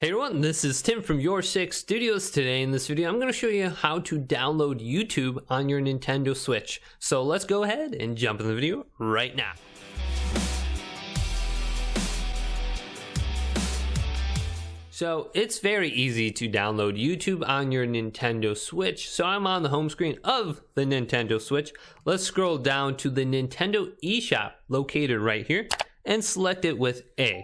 Hey everyone, this is Tim from Your Six Studios. Today in this video, I'm going to show you how to download YouTube on your Nintendo Switch. So let's go ahead and jump in the video right now. So it's very easy to download YouTube on your Nintendo Switch. So I'm on the home screen of the Nintendo Switch. Let's scroll down to the Nintendo eShop located right here and select it with A.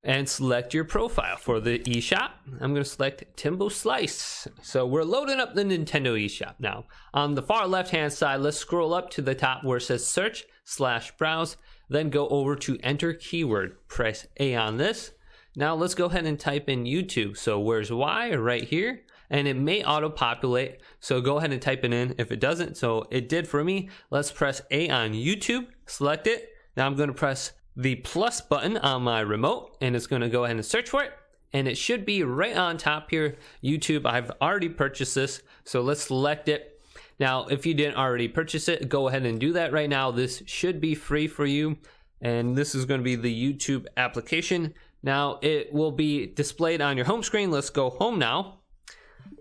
And select your profile for the eShop. I'm going to select Timbo Slice. So we're loading up the Nintendo eShop now. On the far left hand side, let's scroll up to the top where it says search/browse. Then go over to enter keyword. Press A on this. Now let's go ahead and type in YouTube. So where's Y? Right here. And it may auto-populate. So go ahead and type it in if it doesn't. So it did for me. Let's press A on YouTube. Select it. Now I'm going to press the plus button on my remote and it's going to go ahead and search for it, and it should be right on top here. YouTube, I've already purchased this, so let's select it. Now if you didn't already purchase it, go ahead and do that right now. This should be free for you, and this is going to be the YouTube application. Now it will be displayed on your home screen. Let's go home now,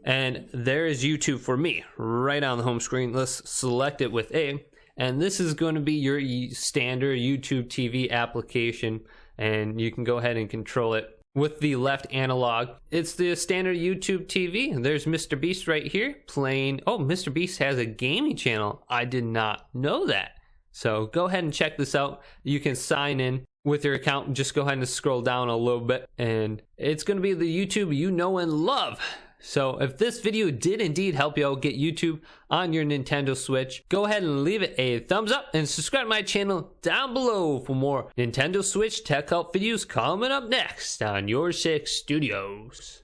and there is YouTube for me right on the home screen. Let's select it with A. And this is going to be your standard YouTube TV application, and you can go ahead and control it with the left analog. It's the standard YouTube TV. There's Mr. Beast right here playing. Oh, Mr. Beast has a gaming channel. I did not know that. So go ahead and check this out. You can sign in with your account. Just go ahead and scroll down a little bit, and it's going to be the YouTube you know and love. So if this video did indeed help you out get YouTube on your Nintendo Switch, go ahead and leave it a thumbs up and subscribe to my channel down below for more Nintendo Switch tech help videos coming up next on Your Six Studios.